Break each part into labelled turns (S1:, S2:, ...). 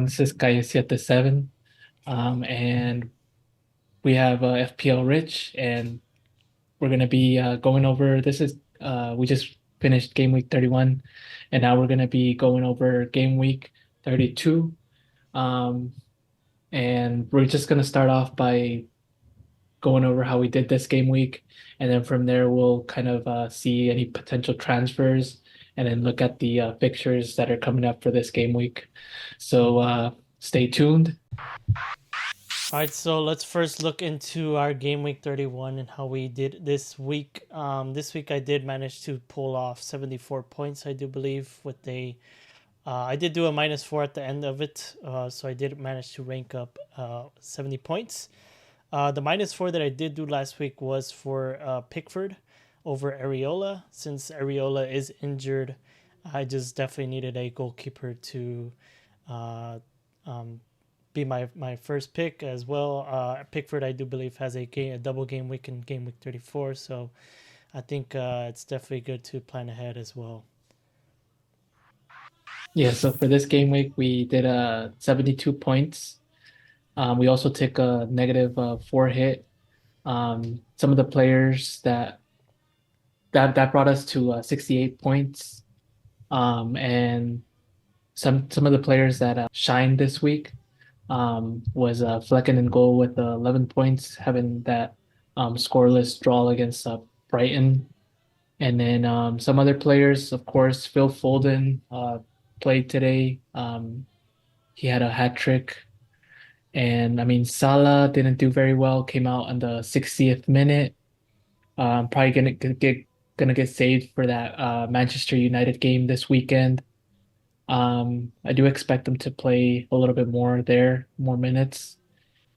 S1: everyone. This is GW32, and we have FPL Rich, and we're gonna be going over. We just finished game week 31, and now we're gonna be going over game week 32. Um, and we're just gonna start off by going over how we did this game week, and then from there we'll kind of see any potential transfers, and then look at the fixtures that are coming up for this game week. So stay tuned.
S2: All right, so let's first look into our game week 31 and how we did this week. This week I did manage to pull off 74 points, I do believe, with I did do a -4 at the end of it, so I did manage to rank up 70 points. The -4 that I did do last week was for Pickford over Areola. Since Areola is injured, I just definitely needed a goalkeeper to uh, um, be my first pick as well. Pickford, I do believe, has a double game week in game week 34, so I think it's definitely good to plan ahead as well.
S1: Yeah, so for this game week, we did 72 points. We also took a negative 4 hit. Some of the players that brought us to 68 points. And some of the players that shined this week was Flecken in goal with 11 points, having that scoreless draw against Brighton. And then some other players, of course, Phil Foden played today. He had a hat trick. And I mean, Salah didn't do very well, came out on the 60th minute. Probably gonna get saved for that Manchester United game this weekend. I do expect him to play a little bit more there, more minutes.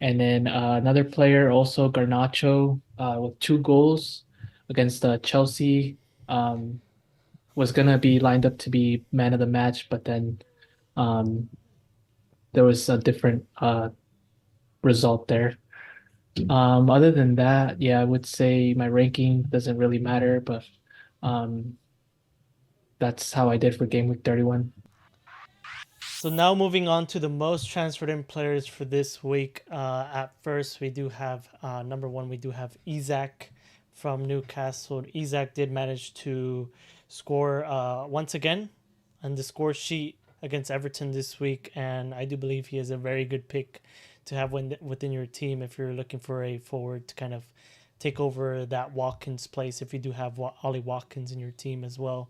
S1: And then another player, also Garnacho, with 2 goals against Chelsea, um, was gonna be lined up to be man of the match, but then um, there was a different result there. Other than that, yeah, I would say my ranking doesn't really matter, but um, that's how I did for game week 31.
S2: So now moving on to the most transferred in players for this week. At first, we do have number one. We do have Isak from Newcastle. Isak did manage to score once again on the score sheet against Everton this week, and I do believe he is a very good pick to have within your team if you're looking for a forward to kind of take over that Watkins place. If you do have Ollie Watkins in your team as well.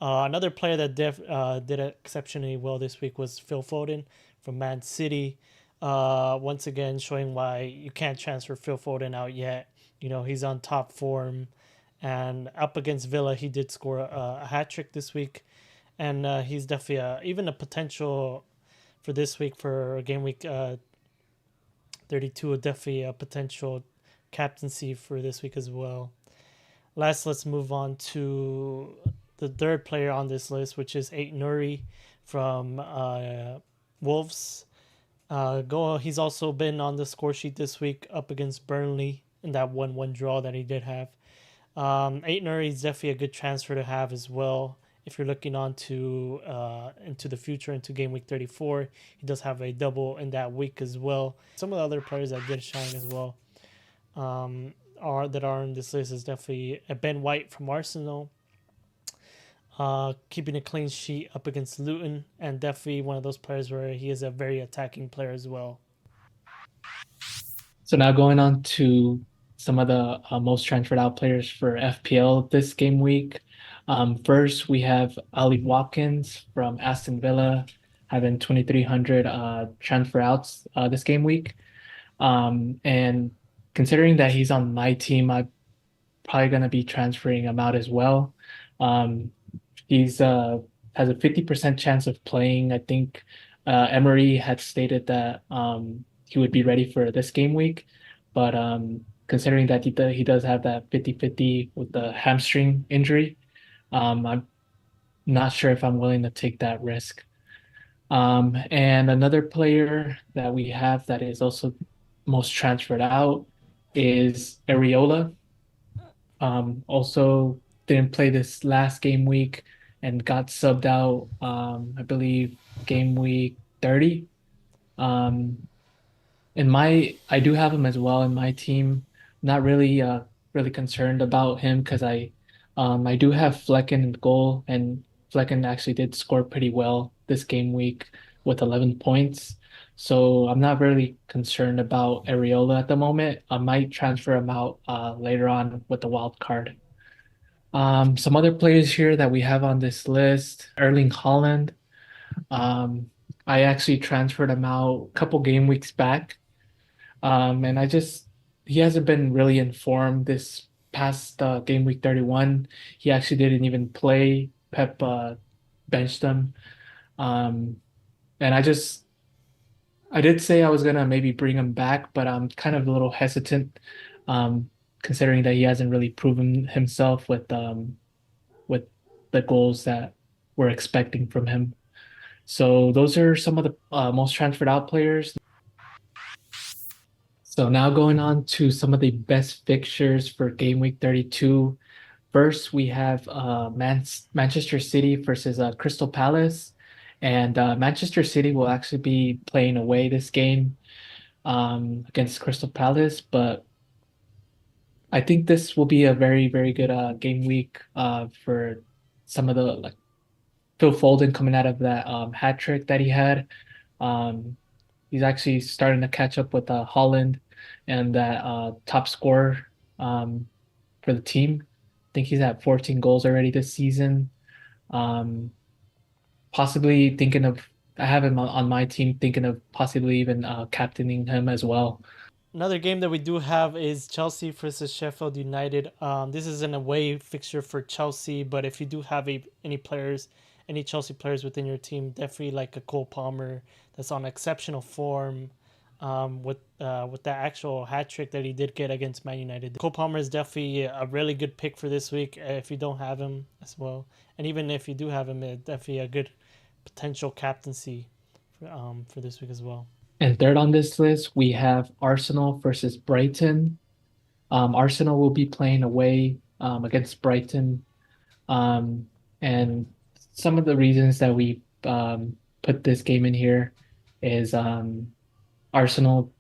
S2: Another player that did exceptionally well this week was Phil Foden from Man City. Once again, showing why you can't transfer Phil Foden out yet. You know, he's on top form. And up against Villa, he did score a hat trick this week. And he's definitely even a potential for this week, for game week 32, definitely a potential captaincy for this week as well. Let's move on to the third player on this list, which is Nuri from Wolves. He's also been on the score sheet this week up against Burnley in that 1-1 draw that he did have. Nuri is definitely a good transfer to have as well. If you're looking on to into the future, into game week 34, he does have a double in that week as well. Some of the other players that did shine as well are on this list is definitely Ben White from Arsenal. Keeping a clean sheet up against Luton, and definitely one of those players where he is a very attacking player as well.
S1: So now going on to some of the most transferred out players for FPL this game week. First, we have Ali Watkins from Aston Villa having 2,300 transfer outs this game week. And considering that he's on my team, I'm probably going to be transferring him out as well. He's has a 50% chance of playing. I think Emery had stated that he would be ready for this game week, but considering that he does have that 50-50 with the hamstring injury, I'm not sure if I'm willing to take that risk. And another player that we have that is also most transferred out is Areola. Also didn't play this last game week and got subbed out, I believe, game week 30. Um, I do have him as well in my team. Not really really concerned about him because I do have Flecken in goal, and Flecken actually did score pretty well this game week with 11 points. So I'm not really concerned about Areola at the moment. I might transfer him out later on with the wild card. Some other players here that we have on this list, Erling Haaland. Um, I actually transferred him out a couple game weeks back. And he hasn't been really informed this past game week 31. He actually didn't even play. Pep benched him. Um, and I did say I was gonna maybe bring him back, but I'm kind of a little hesitant, um, considering that he hasn't really proven himself with the goals that we're expecting from him. So those are some of the most transferred out players. So now going on to some of the best fixtures for game week 32. First, we have Manchester City versus Crystal Palace. And Manchester City will actually be playing away this game against Crystal Palace. But I think this will be a very, very good game week for some of the like Phil Foden coming out of that hat trick that he had. Um, he's actually starting to catch up with Holland and that top scorer for the team. I think he's at 14 goals already this season. Um, possibly thinking of, I have him on my team, thinking of possibly even captaining him as well.
S2: Another game that we do have is Chelsea versus Sheffield United. This is an away fixture for Chelsea, but if you do have any Chelsea players within your team, definitely like a Cole Palmer that's on exceptional form. With that actual hat trick that he did get against Man United, Cole Palmer is definitely a really good pick for this week if you don't have him as well, and even if you do have him, it's definitely a good potential captaincy for this week as well.
S1: And third on this list, we have Arsenal versus Brighton. Arsenal will be playing away against Brighton. Um, and some of the reasons that we put this game in here is Arsenal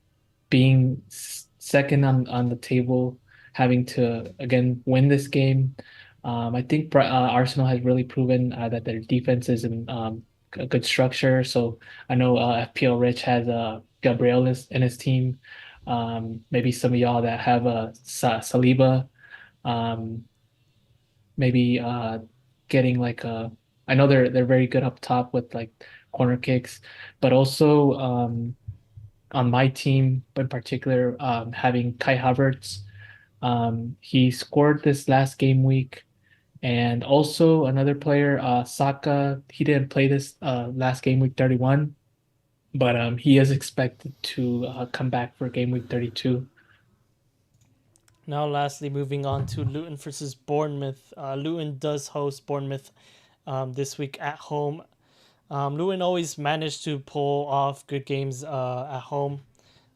S1: being second on the table, having to again win this game. I think Arsenal has really proven that their defense is in a good structure. So I know FPL Rich has Gabriel in his team. Maybe some of y'all that have Saliba, um, maybe getting like a. I know they're very good up top with like corner kicks, but also on my team in particular, having Kai Havertz. He scored this last game week. And also another player, Saka, he didn't play this last game week 31, but he is expected to come back for game week 32.
S2: Now, lastly, moving on to Luton versus Bournemouth. Luton does host Bournemouth this week at home. Luton always manage to pull off good games at home.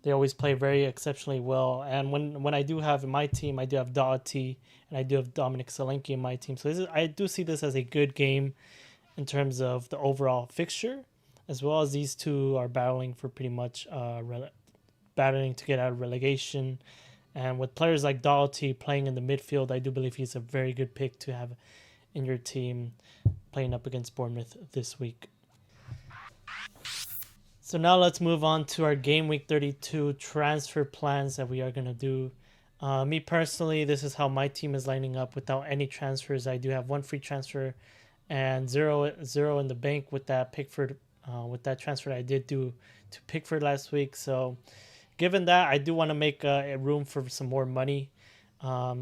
S2: They always play very exceptionally well. And when I do have in my team, I do have Doherty and I do have Dominic Solanke in my team. So I do see this as a good game in terms of the overall fixture, as well as these two are battling for pretty much battling to get out of relegation. And with players like Doherty playing in the midfield, I do believe he's a very good pick to have in your team playing up against Bournemouth this week. So now let's move on to our game week 32 transfer plans that we are going to do. Me personally, this is how my team is lining up without any transfers. I do have one free transfer and zero in the bank with that Pickford, with that transfer I did do to Pickford last week. So given that, I do want to make a room for some more money.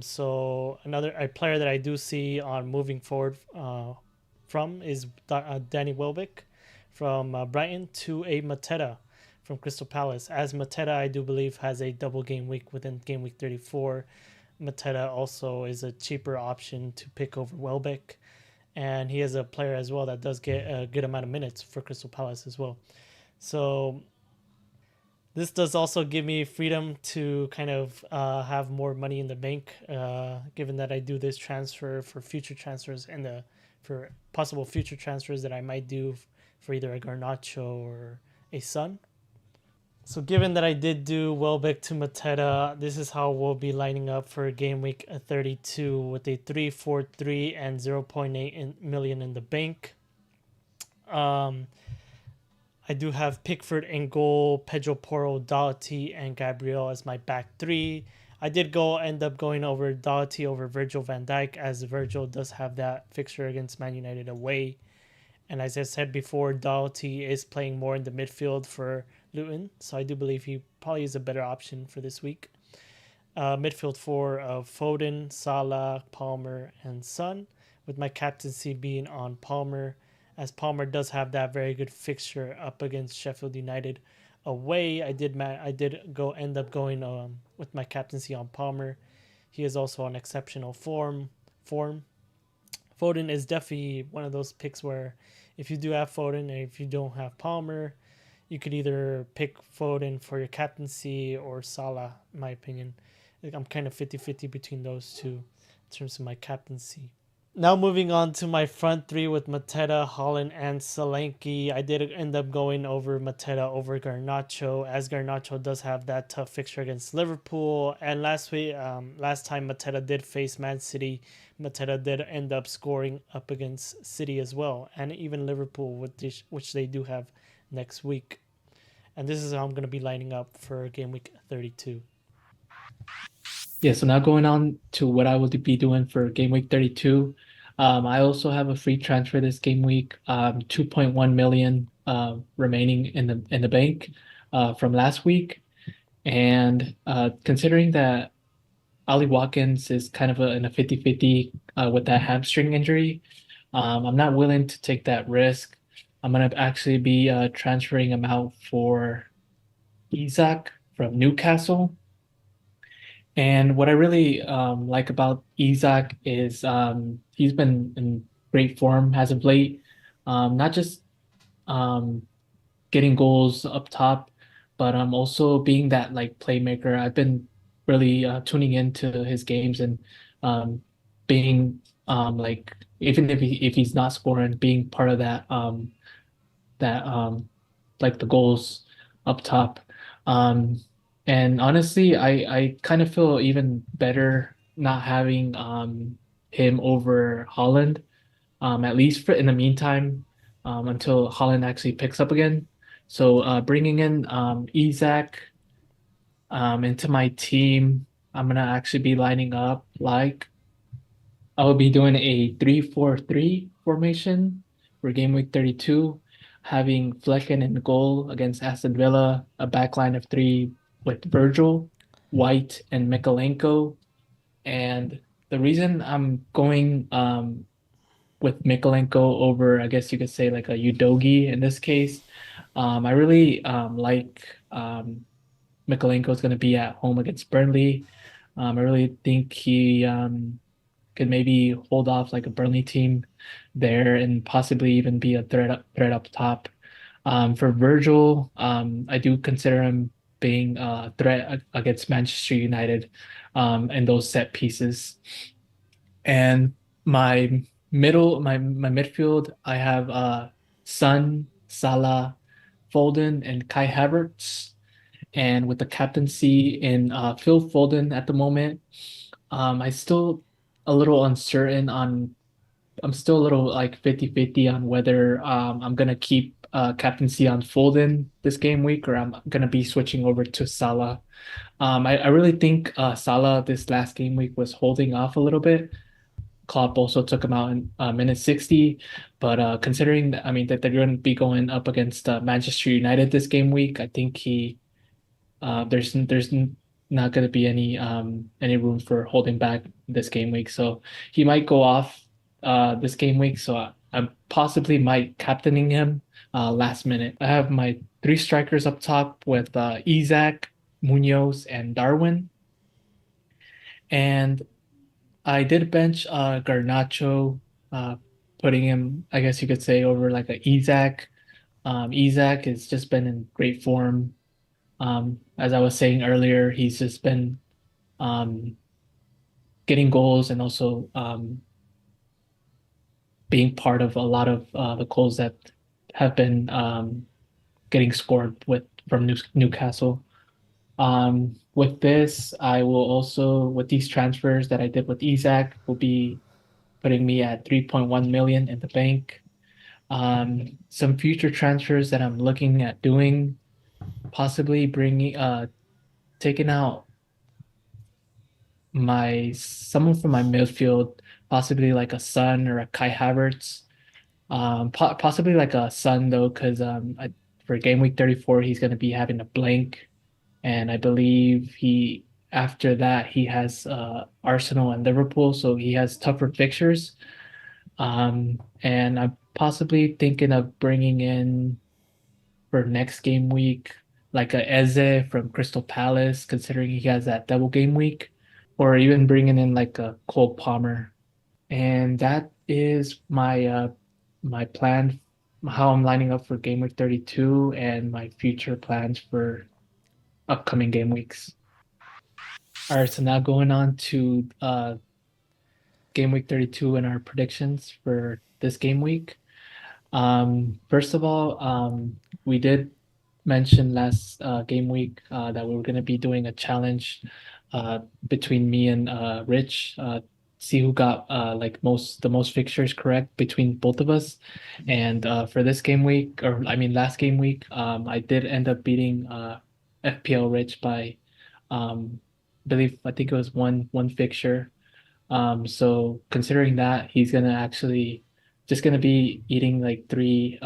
S2: So another a player that I do see on moving forward from is Danny Welbeck from Brighton to a Mateta from Crystal Palace. As Mateta, I do believe, has a double game week within game week 34. Mateta also is a cheaper option to pick over Welbeck. And he is a player as well that does get a good amount of minutes for Crystal Palace as well. So this does also give me freedom to kind of have more money in the bank, given that I do this transfer for future transfers and for possible future transfers that I might do for either a Garnacho or a Son. So given that I did do Welbeck to Mateta, this is how we'll be lining up for game week 32 with a 3-4-3 and zero point 0.8 million in the bank. Um, I do have Pickford in goal, Pedro Porro, Doherty, and Gabriel as my back three. I did end up going over Doherty over Virgil van Dijk, as Virgil does have that fixture against Man United away. And as I said before, Doherty is playing more in the midfield for Luton, so I do believe he probably is a better option for this week. Midfield four of Foden, Salah, Palmer, and Son, with my captaincy being on Palmer, as Palmer does have that very good fixture up against Sheffield United away. I did go end up going with my captaincy on Palmer. He is also on exceptional form. Foden is definitely one of those picks where if you do have Foden and if you don't have Palmer, you could either pick Foden for your captaincy or Salah, in my opinion. I'm kind of 50-50 between those two in terms of my captaincy. Now moving on to my front three with Mateta, Holland, and Solanke. I did end up going over Mateta over Garnacho, as Garnacho does have that tough fixture against Liverpool. And last time Mateta did face Man City, Mateta did end up scoring up against City as well, and even Liverpool, which they do have next week. And this is how I'm going to be lining up for game week 32.
S1: Yeah, so now going on to what I will be doing for game week 32. I also have a free transfer this game week, 2.1 million remaining in the bank from last week. And considering that Ollie Watkins is kind of in a 50-50 with that hamstring injury, I'm not willing to take that risk. I'm going to actually be transferring him out for Isak from Newcastle. And what I really like about Isak is he's been in great form as of late. Not just um, getting goals up top, but also being that like playmaker. I've been really tuning into his games and being like even if he's not scoring, being part of that like the goals up top. Um, and honestly, I kind of feel even better not having him over Holland, at least for in the meantime, until Holland actually picks up again. So bringing in Isak into my team, I'm gonna actually be lining up like I will be doing a 3-4-3 formation for game week 32, having Flecken in goal against Aston Villa, a backline of three with Virgil, White, and Mikalenko. And the reason I'm going with Mikalenko over, I guess you could say like a Udogi in this case, I really like Mikalenko is going to be at home against Burnley. I really think he could maybe hold off like a Burnley team there and possibly even be a threat up top. For Virgil, I do consider him being a threat against Manchester United and those set pieces. And my midfield, I have Son, Salah, Foden, and Kai Havertz. And with the captaincy in Phil Foden at the moment, I still a little uncertain on I'm still a little like 50-50 on whether I'm gonna keep captaincy on Foden this game week or I'm gonna be switching over to Salah. I really think Salah this last game week was holding off a little bit. Klopp also took him out in minute 60, but considering that, I mean that they're going to be going up against Manchester United this game week, I think there's not going to be any room for holding back this game week. So he might go off this game week. So I possibly might captaining him last minute. I have my three strikers up top with Isak, Munoz, and Darwin. And I did bench Garnacho, putting him, I guess you could say, over like a Isak. Isak has just been in great form. As I was saying earlier, he's just been um, getting goals and also being part of a lot of the goals that have been getting scored from Newcastle. With this, I will also with these transfers that I did with Isaac will be putting me at 3.1 million in the bank. Some future transfers that I'm looking at doing, possibly bringing taking out my someone from my midfield, possibly like a Son or a Kai Havertz. Possibly like a Son though, because for game week 34 he's going to be having a blank, and I believe he after that he has Arsenal and Liverpool, so he has tougher fixtures. And I'm possibly thinking of bringing in for next game week like a Eze from Crystal Palace, considering he has that double game week, or even bringing in like a Cole Palmer. And that is my plan, how I'm lining up for game week 32 and my future plans for upcoming game weeks. All right, so now going on to game week 32 and our predictions for this game week. First of all, we did mention last game week that we were going to be doing a challenge between me and Rich, see who got like the most fixtures correct between both of us. And for this game week, or I mean last game week, I did end up beating FPL Rich by I think it was one fixture. So considering that, he's gonna actually just gonna be eating like three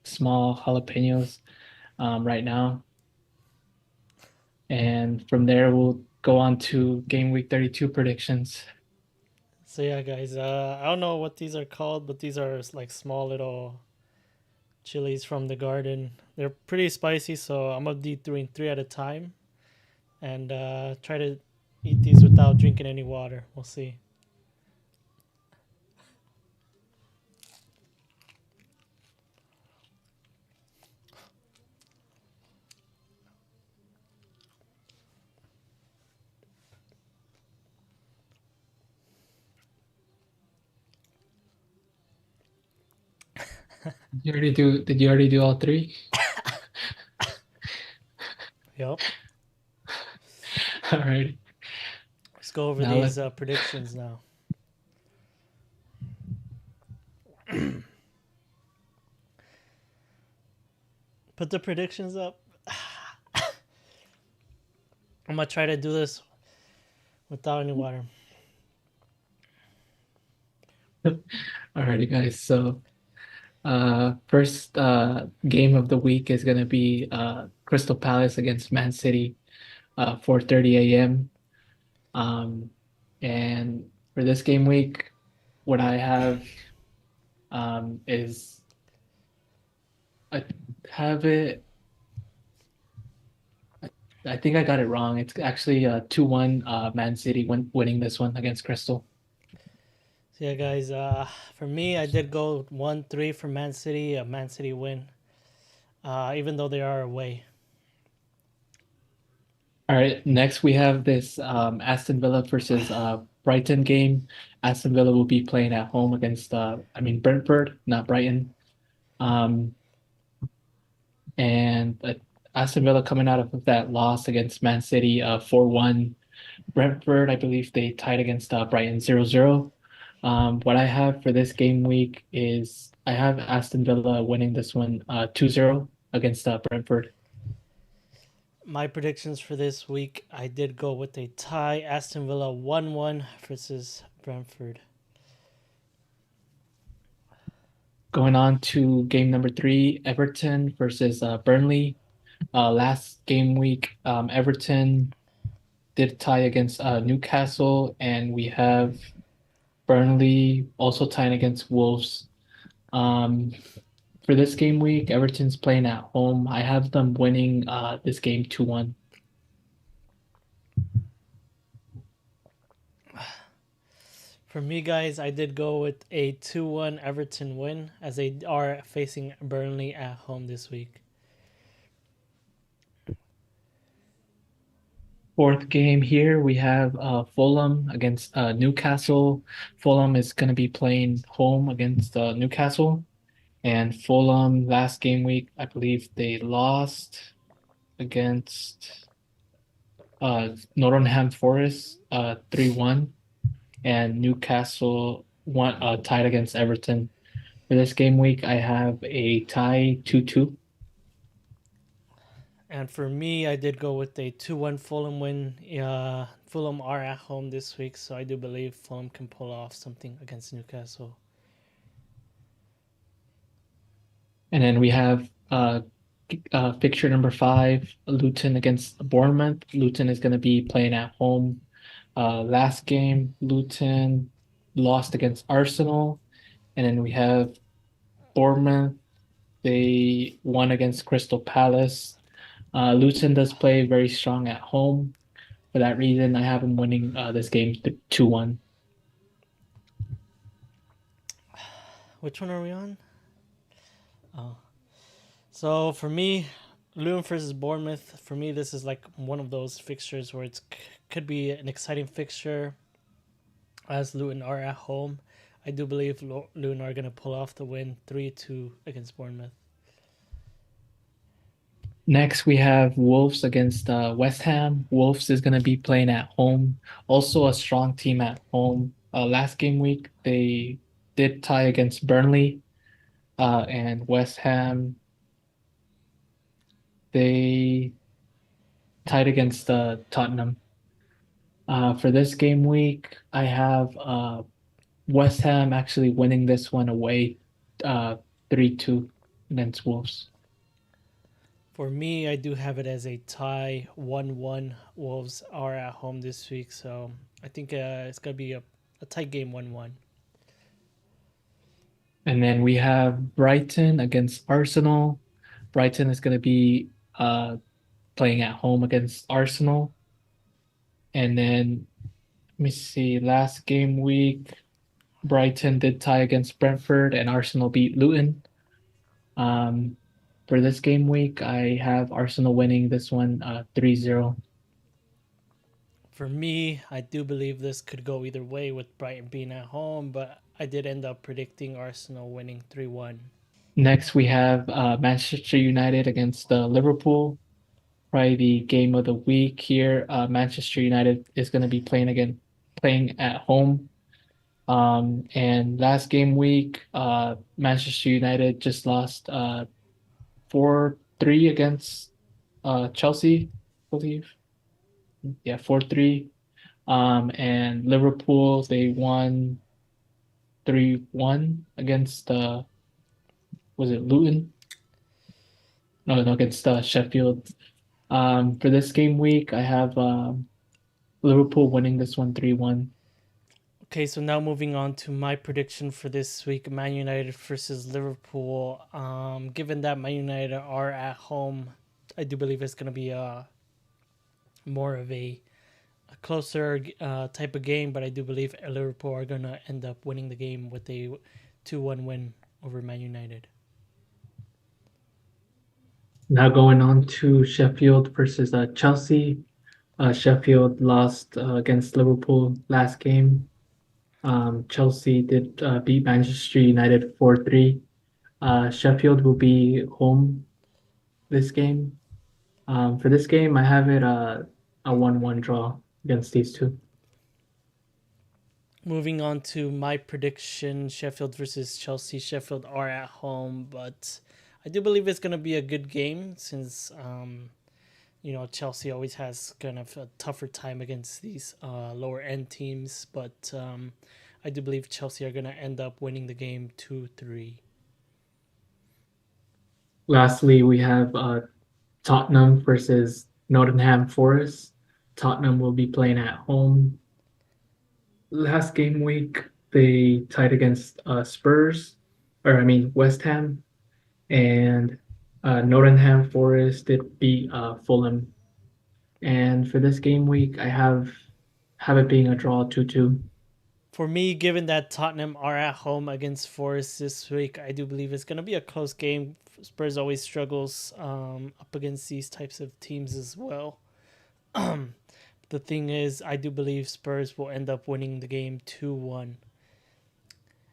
S1: small jalapenos right now, and from there we'll go on to game week 32 predictions.
S2: So yeah, guys, I don't know what these are called, but these are like small little chilies from the garden. They're pretty spicy, so I'm gonna be doing three at a time and try to eat these without drinking any water. We'll see.
S1: Did you already do all three?
S2: Yep.
S1: All right.
S2: Let's go over
S1: Now
S2: these
S1: let
S2: predictions now. Put the predictions up. I'm gonna try to do this without any water.
S1: Alrighty, guys. So first game of the week is gonna be Crystal Palace against Man City, 4:30 a.m. Um, and for this game week, what I have is I have it. I, I think I got it wrong. It's actually 2-1 Man City winning this one against Crystal.
S2: So yeah, guys. For me, I did go 1-3 for Man City. A Man City win, even though they are away.
S1: All right, next we have this Aston Villa versus Brighton game. Aston Villa will be playing at home against I mean Brentford, not Brighton. Um, and Aston Villa coming out of that loss against Man City 4-1. Brentford, I believe they tied against Brighton 0-0. What I have for this game week is I have Aston Villa winning this one 2-0 against Brentford.
S2: My predictions for this week, I did go with a tie. Aston Villa 1-1 versus Brentford.
S1: Going on to game number three, Everton versus Burnley. Last game week, Everton did tie against Newcastle, and we have Burnley also tying against Wolves. Um, for this game week, Everton's playing at home. I have them winning this game 2-1.
S2: For me, guys, I did go with a 2-1 Everton win as they are facing Burnley at home this week.
S1: Fourth game here, we have Fulham against Newcastle. Fulham is going to be playing home against Newcastle. And Fulham last game week, I believe they lost. against Nottingham Forest 3-1, and Newcastle tied against Everton. For this game week, I have a tie 2-2.
S2: And for me, I did go with a 2-1 Fulham win. Fulham are at home this week, so I do believe Fulham can pull off something against Newcastle.
S1: And then we have fixture number 5, Luton against Bournemouth. Luton is going to be playing at home. Last game, Luton lost against Arsenal. And then we have Bournemouth. They won against Crystal Palace. Luton does play very strong at home. For that reason, I have them winning this game 2-1.
S2: Which one are we on? Oh, so for me, Luton versus Bournemouth. For me, this is like one of those fixtures where it could be an exciting fixture, as Luton are at home. I do believe Luton are going to pull off the win 3-2 against Bournemouth.
S1: Next, we have Wolves against West Ham. Wolves is going to be playing at home. Also, a strong team at home. Last game week, they did tie against Burnley, and West Ham, they tied against Tottenham. For this game week, I have West Ham actually winning this one away, 3-2 against Wolves.
S2: For me, I do have it as a tie 1-1. Wolves are at home this week, so I think it's going to be a tight game 1-1.
S1: And then we have Brighton against Arsenal. Brighton is going to be playing at home against Arsenal. And then let me see, last game week, Brighton did tie against Brentford and Arsenal beat Luton. Um, for this game week, I have Arsenal winning this one 3-0.
S2: For me, I do believe this could go either way with Brighton being at home, but I did end up predicting Arsenal winning 3-1.
S1: Next, we have Manchester United against Liverpool. Probably the game of the week here. Manchester United is going to be playing at home. And last game week, Manchester United just lost 4-3 against Chelsea, I believe. Yeah, 4-3. And Liverpool, they won 3-1 against was it Luton? No, against Sheffield. For this game week, I have Liverpool winning this one 3-1.
S2: Okay, so now moving on to my prediction for this week, Man United versus Liverpool. Given that Man United are at home, I do believe it's going to be more of a closer type of game, but I do believe Liverpool are going to end up winning the game with a 2-1 win over Man United.
S1: Now going on to Sheffield versus Chelsea. Sheffield lost against Liverpool last game. Chelsea did beat Manchester United 4-3. Sheffield will be home this game. For this game, I have it a 1-1 draw against these two.
S2: Moving on to my prediction, Sheffield versus Chelsea. Sheffield are at home, but I do believe it's going to be a good game since Chelsea always has kind of a tougher time against these lower end teams. But I do believe Chelsea are going to end up winning the game 2-3.
S1: Lastly, we have Tottenham versus Nottingham Forest. Tottenham will be playing at home. Last game week, they tied against Spurs, or I mean West Ham, and Nottingham Forest did beat Fulham. And for this game week, I have it being a draw 2-2.
S2: For me, given that Tottenham are at home against Forest this week, I do believe it's going to be a close game. Spurs always struggles up against these types of teams as well. The thing is, I do believe Spurs will end up winning the game 2-1.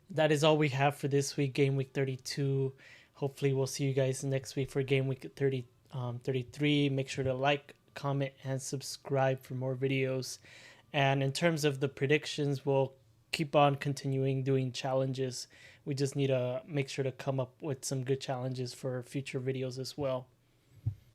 S2: That is all we have for this week, game week 32. Hopefully, we'll see you guys next week for game week 30, GW33. Make sure to like, comment, and subscribe for more videos. And in terms of the predictions, we'll keep on continuing doing challenges. We just need to make sure to come up with some good challenges for future videos as well.